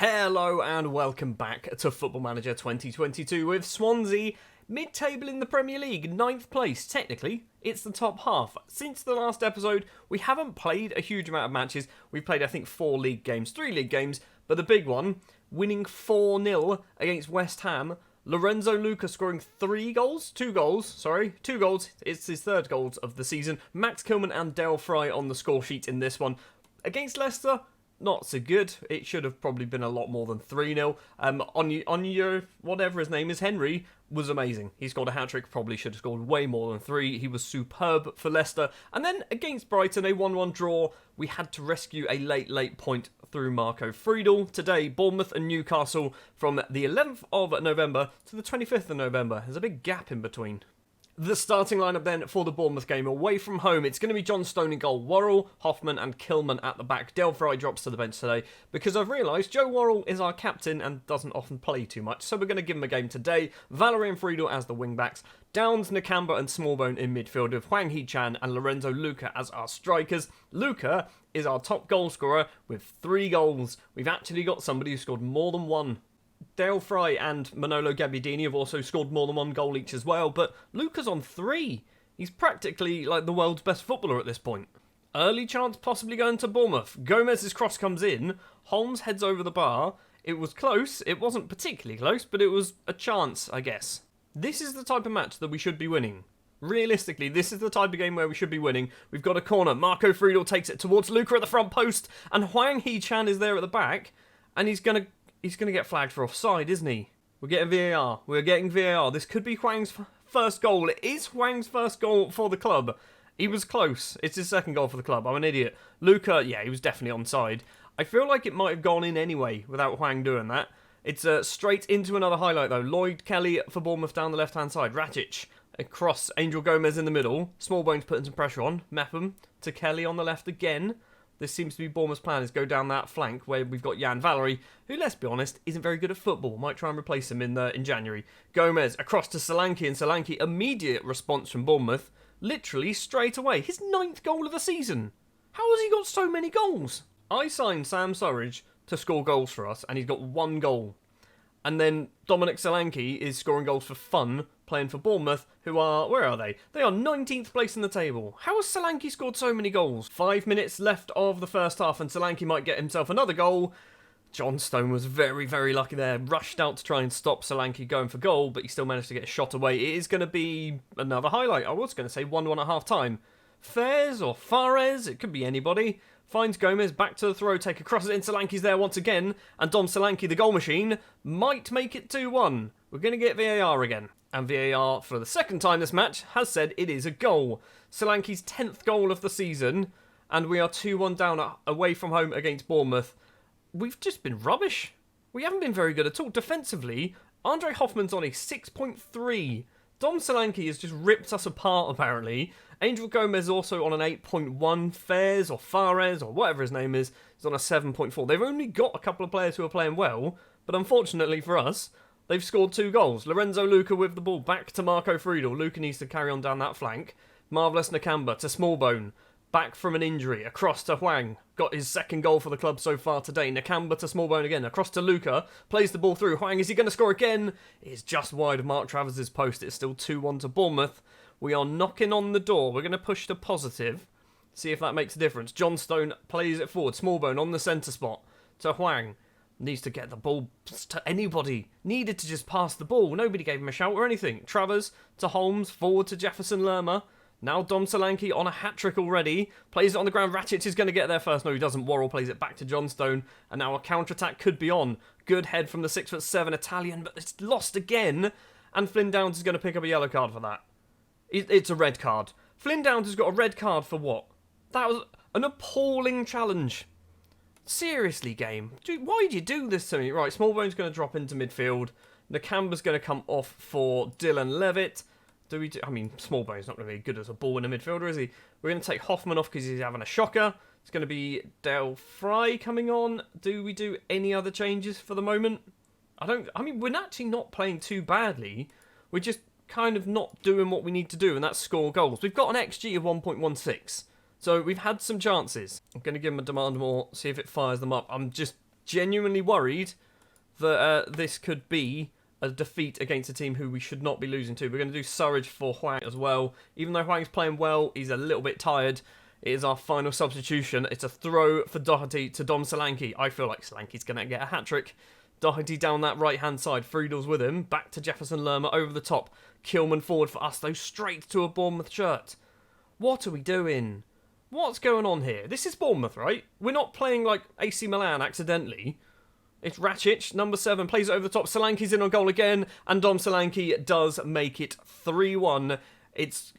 Hello and welcome back to Football Manager 2022 with Swansea mid-table in the Premier League, 9th place. Technically, it's the top half. Since the last episode, we haven't played a huge amount of matches. We've played, I think, 3 league games, but the big one, winning 4-0 against West Ham. Lorenzo Luca scoring 2 goals. It's his 3rd goal of the season. Max Kilman and Dale Fry on the score sheet in this one. Against Leicester, not so good. It should have probably been a lot more than 3-0. Onyo, whatever his name is, Henry, was amazing. He scored a hat-trick, probably should have scored way more than 3. He was superb for Leicester. And then against Brighton, a 1-1 draw. We had to rescue a late point through Marco Friedel. Today, Bournemouth and Newcastle from the 11th of November to the 25th of November. There's a big gap in between. The starting lineup then for the Bournemouth game away from home. It's going to be John Stone in goal, Worrell, Hoffman and Kilman at the back. Dale Fry drops to the bench today because I've realised Joe Worrell is our captain and doesn't often play too much. So we're going to give him a game today. Valerie and Friedel as the wing-backs. Downs, Nakamba and Smallbone in midfield with Hwang Hee-chan and Lorenzo Luca as our strikers. Luca is our top goal scorer with 3 goals. We've actually got somebody who scored more than 1. Dale Fry and Manolo Gabbiadini have also scored more than 1 goal each as well, but Luca's on 3. He's practically like the world's best footballer at this point. Early chance possibly going to Bournemouth. Gomez's cross comes in, Holmes heads over the bar. It was close, it wasn't particularly close, but it was a chance, I guess. This is the type of match that we should be winning. Realistically, this is the type of game where we should be winning. We've got a corner, Marco Friedel takes it towards Luca at the front post, and Hwang Hee-chan is there at the back, and he's going to get flagged for offside, isn't he? We're getting VAR. We're getting VAR. This could be Hwang's first goal. It is Hwang's first goal for the club. He was close. It's his 2nd goal for the club. I'm an idiot. Luca, yeah, he was definitely onside. I feel like it might have gone in anyway without Hwang doing that. It's straight into another highlight, though. Lloyd Kelly for Bournemouth down the left-hand side. Rakitic across Angel Gomez in the middle. Smallbones putting some pressure on. Mepham to Kelly on the left again. This seems to be Bournemouth's plan, is go down that flank where we've got Jan Valery, who, let's be honest, isn't very good at football. Might try and replace him in January. Gomez across to Solanke, and Solanke, immediate response from Bournemouth, literally straight away. His 9th goal of the season. How has he got so many goals? I signed Sam Surridge to score goals for us, and he's got 1 goal. And then Dominic Solanke is scoring goals for fun, playing for Bournemouth, who are, where are they? They are 19th place in the table. How has Solanke scored so many goals? 5 minutes left of the first half, and Solanke might get himself another goal. John Stone was very, very lucky there. Rushed out to try and stop Solanke going for goal, but he still managed to get a shot away. It is going to be another highlight. I was going to say 1-1 at half-time. Fares or Fares, it could be anybody. Finds Gomez, back to the throw, take a cross it in, Solanke's there once again, and Dom Solanke, the goal machine, might make it 2-1. We're going to get VAR again. And VAR, for the 2nd time this match, has said it is a goal. Solanke's 10th goal of the season, and we are 2-1 down away from home against Bournemouth. We've just been rubbish. We haven't been very good at all. Defensively, Andre Hoffman's on a 6.3. Dom Solanke has just ripped us apart, apparently. Angel Gomez also on an 8.1. Fares or Fares or whatever his name is on a 7.4. They've only got a couple of players who are playing well, but unfortunately for us, they've scored 2 goals. Lorenzo Luca with the ball back to Marco Friedel. Luca needs to carry on down that flank. Marvellous Nakamba to Smallbone. Back from an injury. Across to Hwang. Got his 2nd goal for the club so far today. Nakamba to Smallbone again. Across to Luca. Plays the ball through. Hwang, is he going to score again? It's just wide of Mark Travers' post. It's still 2-1 to Bournemouth. We are knocking on the door. We're going to push to positive. See if that makes a difference. John Stone plays it forward. Smallbone on the centre spot. To Hwang. Needs to get the ball to anybody. Needed to just pass the ball. Nobody gave him a shout or anything. Travers to Holmes. Forward to Jefferson Lerma. Now Dom Solanke on a hat-trick already. Plays it on the ground. Rakitic is going to get there first. No, he doesn't. Worrell plays it back to John Stone. And now a counter-attack could be on. Good head from the 6'7" Italian, but it's lost again. And Flynn Downs is going to pick up a yellow card for that. It's a red card. Flynn Downs has got a red card for what? That was an appalling challenge. Seriously, game. Why did you do this to me? Right, Smallbone's going to drop into midfield. Nakamba's going to come off for Dylan Levitt. I mean, Smallbone's not going to be good as a ball in a midfielder, is he? We're going to take Hoffman off because he's having a shocker. It's going to be Dale Fry coming on. Do we do any other changes for the moment? I mean, we're actually not playing too badly. We're just kind of not doing what we need to do, and that's score goals. We've got an XG of 1.16. So we've had some chances. I'm going to give him a demand more, see if it fires them up. I'm just genuinely worried that this could be a defeat against a team who we should not be losing to. We're going to do Surridge for Hwang as well. Even though Hwang's playing well, he's a little bit tired. It is our final substitution. It's a throw for Doherty to Dom Solanke. I feel like Solanke's going to get a hat-trick. Doherty down that right-hand side. Friedel's with him. Back to Jefferson Lerma over the top. Kilman forward for us, though, straight to a Bournemouth shirt. What are we doing? What's going on here? This is Bournemouth, right? We're not playing like AC Milan accidentally. It's Racic, number 7, plays it over the top. Solanke's in on goal again, and Dom Solanke does make it 3-1. It's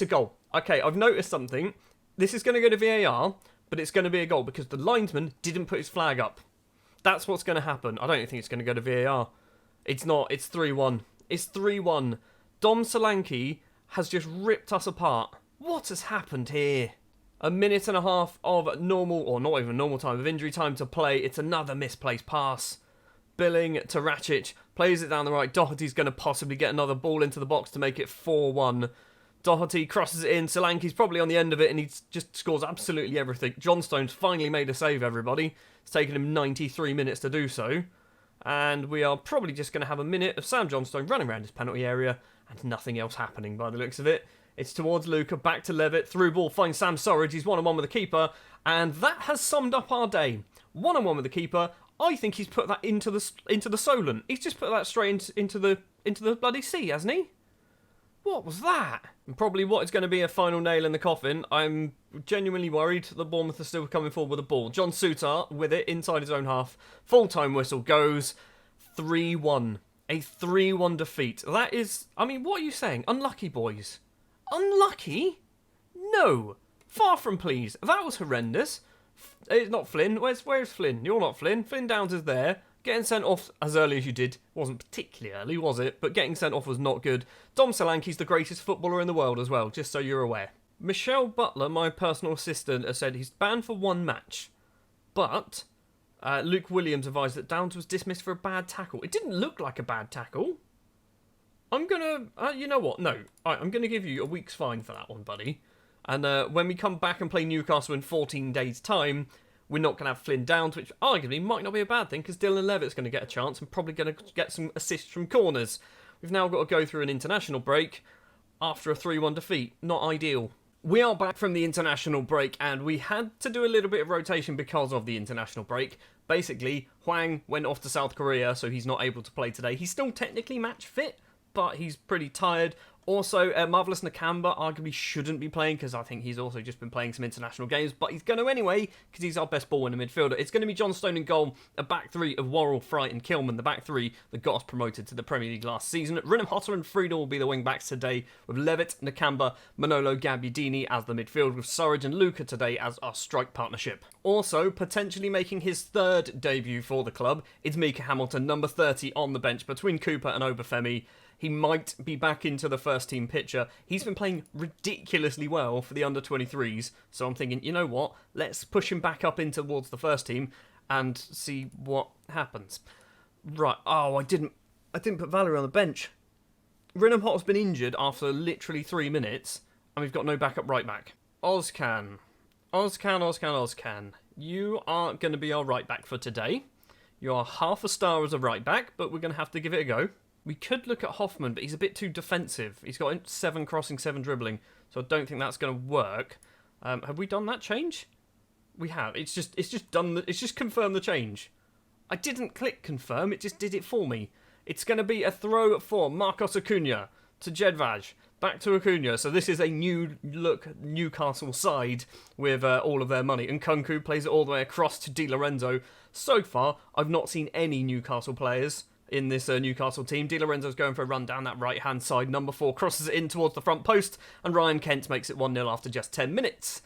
a goal. Okay, I've noticed something. This is going to go to VAR, but it's going to be a goal because the linesman didn't put his flag up. That's what's going to happen. I don't think it's going to go to VAR. It's not. It's 3-1. It's 3-1. Dom Solanke has just ripped us apart. What has happened here? A minute and a half of normal, or not even normal time, of injury time to play. It's another misplaced pass. Billing to Racic. Plays it down the right. Doherty's going to possibly get another ball into the box to make it 4-1. Doherty crosses it in. Solanke's probably on the end of it, and he just scores absolutely everything. Johnstone's finally made a save, everybody. It's taken him 93 minutes to do so. And we are probably just going to have a minute of Sam Johnstone running around his penalty area and nothing else happening by the looks of it. It's towards Luca, back to Levitt, through ball, finds Sam Surridge, he's 1-on-1 with the keeper, and that has summed up our day. 1-on-1 with the keeper. I think he's put that into the Solent. He's just put that straight into the bloody sea, hasn't he? What was that? And probably what is going to be a final nail in the coffin. I'm genuinely worried that Bournemouth are still coming forward with the ball. John Souttar with it inside his own half. Full-time whistle goes. 3-1. A 3-1 defeat. That is, I mean, what are you saying? Unlucky, boys. Unlucky? No. Far from pleased. That was horrendous. It's not Flynn. Where's Flynn? You're not Flynn. Flynn Downs is there. Getting sent off as early as you did wasn't particularly early, was it? But getting sent off was not good. Dom Solanke's the greatest footballer in the world as well, just so you're aware. Michelle Butler, my personal assistant, has said he's banned for 1 match. But Luke Williams advised that Downs was dismissed for a bad tackle. It didn't look like a bad tackle. I'm going to... you know what? No. I'm going to give you a week's fine for that one, buddy. And when we come back and play Newcastle in 14 days' time, we're not going to have Flynn Downs, which arguably might not be a bad thing, because Dylan Levitt's going to get a chance and probably going to get some assists from corners. We've now got to go through an international break after a 3-1 defeat. Not ideal. We are back from the international break, and we had to do a little bit of rotation because of the international break. Basically, Hwang went off to South Korea, so he's not able to play today. He's still technically match fit, but he's pretty tired. Also, Marvellous Nakamba arguably shouldn't be playing because I think he's also just been playing some international games, but he's going to anyway because he's our best ball winner midfielder. It's going to be Johnstone in goal, a back three of Worrell, Fright and Kilman, the back three that got us promoted to the Premier League last season. Rinham Hotter and Friedel will be the wing backs today, with Levitt, Nakamba, Manolo Gabbiadini as the midfield, with Surridge and Luca today as our strike partnership. Also, potentially making his 3rd debut for the club is Mika Hamilton, number 30 on the bench between Cooper and Obafemi. He might be back into the first team picture. He's been playing ridiculously well for the under-23s, so I'm thinking, you know what, let's push him back up in towards the first team and see what happens. Right, oh, I didn't put Valerie on the bench. Rinham Hot's been injured after literally 3 minutes, and we've got no backup right back. Ozcan. You are going to be our right back for today. You are half a star as a right back, but we're going to have to give it a go. We could look at Hoffman, but he's a bit too defensive. He's got 7 crossing, 7 dribbling, so I don't think that's going to work. Have we done that change? We have. It's just confirmed the change. I didn't click confirm, it just did it for me. It's going to be a throw for Marcos Acuna to Jedvaj. Back to Acuna. So this is a new look Newcastle side with all of their money. And Nkunku plays it all the way across to Di Lorenzo. So far, I've not seen any Newcastle players in this Newcastle team. Di Lorenzo's going for a run down that right-hand side. Number 4 crosses it in towards the front post, and Ryan Kent makes it 1-0 after just 10 minutes.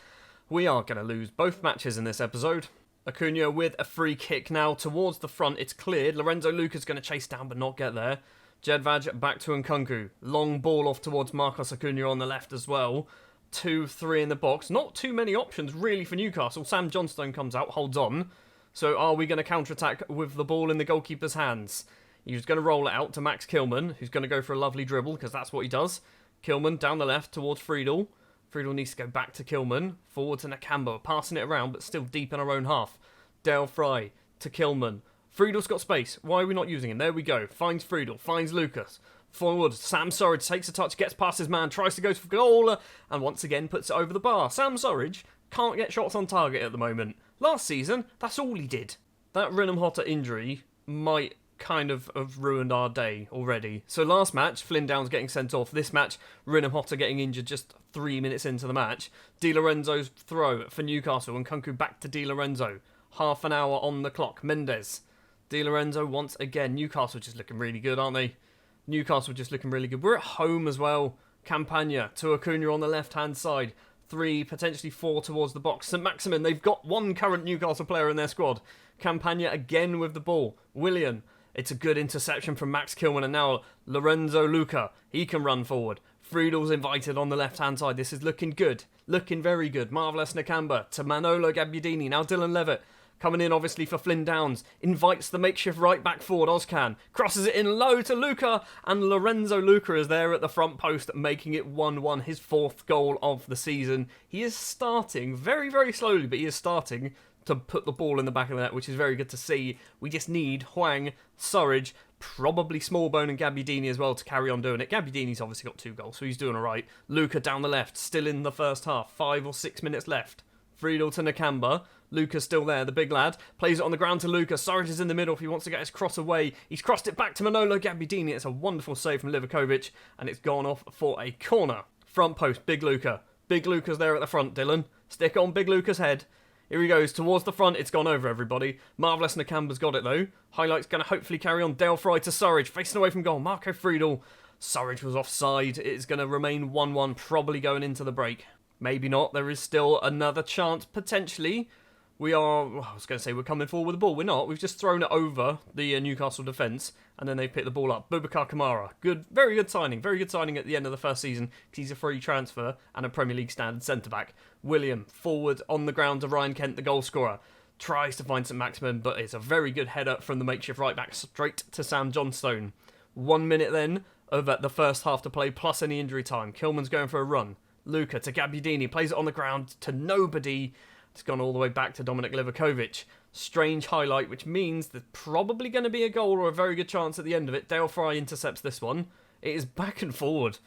We are going to lose both matches in this episode. Acuna with a free kick now towards the front. It's cleared. Lorenzo Luca's going to chase down but not get there. Jedvaj back to Nkunku. Long ball off towards Marcos Acuna on the left as well. 2-3 in the box. Not too many options really for Newcastle. Sam Johnstone comes out, holds on. So are we going to counter-attack with the ball in the goalkeeper's hands? He's going to roll it out to Max Kilman, who's going to go for a lovely dribble, because that's what he does. Kilman down the left towards Friedel. Friedel needs to go back to Kilman. Forward to Nakamba, passing it around, but still deep in our own half. Dale Fry to Kilman. Friedel's got space. Why are we not using him? There we go. Finds Friedel. Finds Lucas. Forward. Sam Surridge takes a touch, gets past his man, tries to go for goal, and once again puts it over the bar. Sam Surridge can't get shots on target at the moment. Last season, that's all he did. That Rinham-Hotter injury might kind of have ruined our day already. So last match, Flynn Downs getting sent off. This match, Rinham-Hotter getting injured just 3 minutes into the match. Di Lorenzo's throw for Newcastle and Kunku back to Di Lorenzo. Half an hour on the clock. Mendes. Di Lorenzo once again. Newcastle just looking really good, aren't they? Newcastle just looking really good. We're at home as well. Campagna to Acuna on the left-hand side. 3, potentially 4 towards the box. St Maximin, they've got one current Newcastle player in their squad. Campagna again with the ball. Willian. It's a good interception from Max Kilman, and now Lorenzo Luca. He can run forward. Friedel's invited on the left-hand side. This is looking good. Looking very good. Marvellous Nakamba to Manolo Gabbiadini. Now Dylan Levitt. Coming in, obviously, for Flynn Downs. Invites the makeshift right-back forward, Ozcan. Crosses it in low to Luca. And Lorenzo Luca is there at the front post, making it 1-1. His 4th goal of the season. He is starting, very, very slowly, but he is starting to put the ball in the back of the net, which is very good to see. We just need Hwang, Surridge, probably Smallbone and Gabbiadini as well to carry on doing it. Gabbiadini's obviously got 2 goals, so he's doing all right. Luca down the left, still in the first half. 5 or 6 minutes left. Friedel to Nakamba. Luca's still there, the big lad. Plays it on the ground to Luca. Surridge is in the middle if he wants to get his cross away. He's crossed it back to Manolo Gabbiadini. It's a wonderful save from Livakovic, and it's gone off for a corner. Front post, Big Luca. Big Luca's there at the front, Dylan. Stick on Big Luca's head. Here he goes, towards the front. It's gone over, everybody. Marvellous Nakamba's got it, though. Highlight's going to hopefully carry on. Dale Fry to Surridge, facing away from goal. Marco Friedel. Surridge was offside. It's going to remain 1-1, probably going into the break. Maybe not. There is still another chance, potentially. I was going to say we're coming forward with the ball. We're not. We've just thrown it over the Newcastle defence, and then they picked the ball up. Boubacar Kamara. Good, very good signing. Very good signing at the end of the first season, because he's a free transfer and a Premier League standard centre-back. William, forward on the ground to Ryan Kent, the goal scorer. Tries to find St Maximin, but it's a very good header from the makeshift right-back straight to Sam Johnstone. 1 minute then of the first half to play, plus any injury time. Kilman's going for a run. Luca to Gabbiadini, plays it on the ground to nobody. It's gone all the way back to Dominic Livakovic. Strange highlight, which means there's probably going to be a goal or a very good chance at the end of it. Dale Fry intercepts this one. It is back and forward.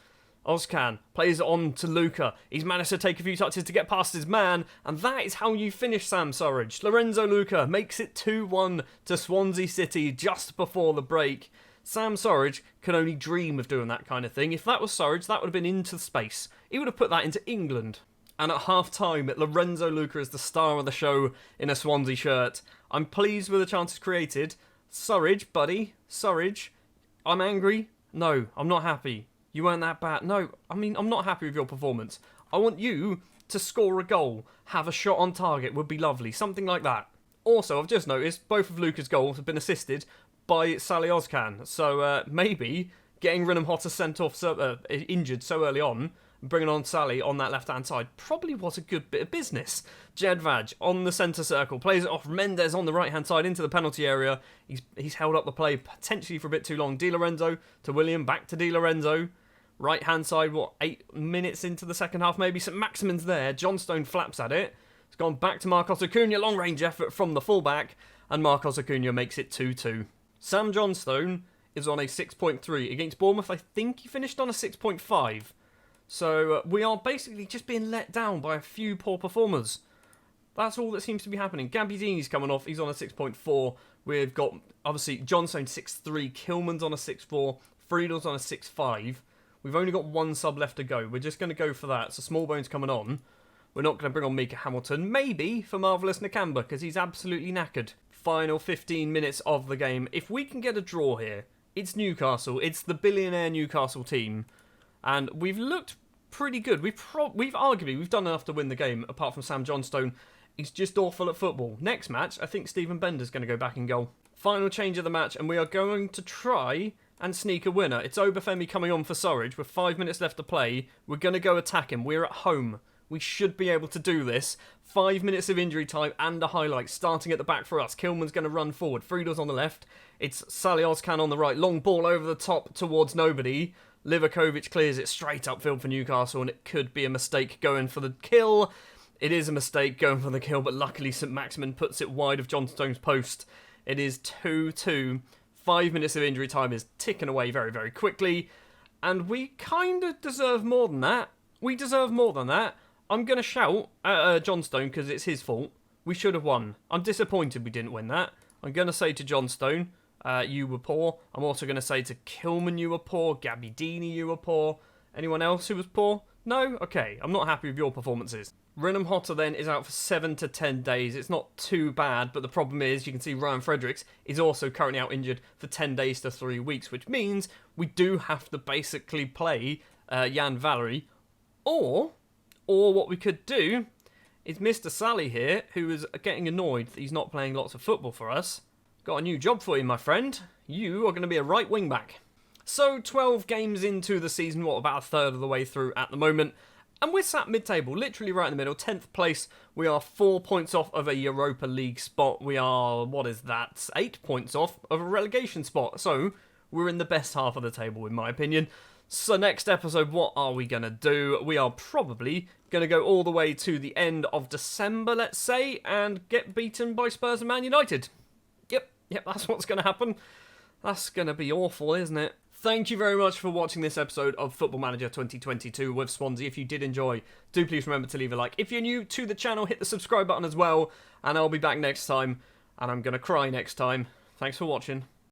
Ozcan plays it on to Luca. He's managed to take a few touches to get past his man, and that is how you finish Sam Surridge. Lorenzo Luca makes it 2-1 to Swansea City just before the break. Sam Surridge can only dream of doing that kind of thing. If that was Surridge, that would have been into space. He would have put that into England. And at half-time, Lorenzo Luca is the star of the show in a Swansea shirt. I'm pleased with the chances created. Surridge, buddy. Surridge. I'm angry. No, I'm not happy. You weren't that bad. No, I'm not happy with your performance. I want you to score a goal. Have a shot on target would be lovely. Something like that. Also, I've just noticed both of Luca's goals have been assisted by Sally Ozcan. So maybe getting Rinham-Hotter sent off injured so early on, bringing on Sally on that left-hand side, probably was a good bit of business. Jedvaj on the centre circle, plays it off Mendes on the right-hand side into the penalty area. He's held up the play potentially for a bit too long. Di Lorenzo to William, back to Di Lorenzo. Right-hand side, 8 minutes into the second half maybe. St Maximin's there. Johnstone flaps at it. It's gone back to Marcos Acuna. Long-range effort from the fullback. And Marcos Acuna makes it 2-2. Sam Johnstone is on a 6.3. Against Bournemouth, I think he finished on a 6.5. So we are basically just being let down by a few poor performers. That's all that seems to be happening. Gabbiadini's coming off. He's on a 6.4. We've got, obviously, Johnstone 6.3. Kilman's on a 6.4. Friedel's on a 6.5. We've only got one sub left to go. We're just going to go for that. So Smallbone's coming on. We're not going to bring on Mika Hamilton. Maybe for Marvellous Nakamba, because he's absolutely knackered. Final 15 minutes of the game. If we can get a draw here, it's Newcastle. It's the billionaire Newcastle team. And we've looked pretty good. We've arguably done enough to win the game, apart from Sam Johnstone. He's just awful at football. Next match, I think Stephen Bender's going to go back in goal. Final change of the match, and we are going to try and sneak a winner. It's Obafemi coming on for Surridge with 5 minutes left to play. We're going to go attack him. We're at home. We should be able to do this. 5 minutes of injury time and a highlight starting at the back for us. Kilman's going to run forward. Friedel's on the left. It's Sally Ozcan on the right. Long ball over the top towards nobody. Livakovic clears it straight upfield for Newcastle, and it could be a mistake going for the kill. It is a mistake going for the kill, but luckily St Maximin puts it wide of Johnstone's post. It is 2-2. 5 minutes of injury time is ticking away very, very quickly. And we kind of deserve more than that. We deserve more than that. I'm going to shout at John Stone because it's his fault. We should have won. I'm disappointed we didn't win that. I'm going to say to John Stone, you were poor. I'm also going to say to Kilman, you were poor. Gabbiadini, you were poor. Anyone else who was poor? No? Okay, I'm not happy with your performances. Renham Hotter then is out for 7 to 10 days. It's not too bad, but the problem is, you can see Ryan Fredericks is also currently out injured for 10 days to 3 weeks, which means we do have to basically play Jan Valery. Or what we could do is Mr. Sally here, who is getting annoyed that he's not playing lots of football for us. Got a new job for you, my friend. You are going to be a right wing back. So 12 games into the season, about a third of the way through at the moment. And we're sat mid-table, literally right in the middle, 10th place. We are 4 points off of a Europa League spot. We are, 8 points off of a relegation spot. So we're in the best half of the table, in my opinion. So next episode, what are we going to do? We are probably going to go all the way to the end of December, let's say, and get beaten by Spurs and Man United. Yep, that's what's going to happen. That's going to be awful, isn't it? Thank you very much for watching this episode of Football Manager 2022 with Swansea. If you did enjoy, do please remember to leave a like. If you're new to the channel, hit the subscribe button as well. And I'll be back next time. And I'm going to cry next time. Thanks for watching.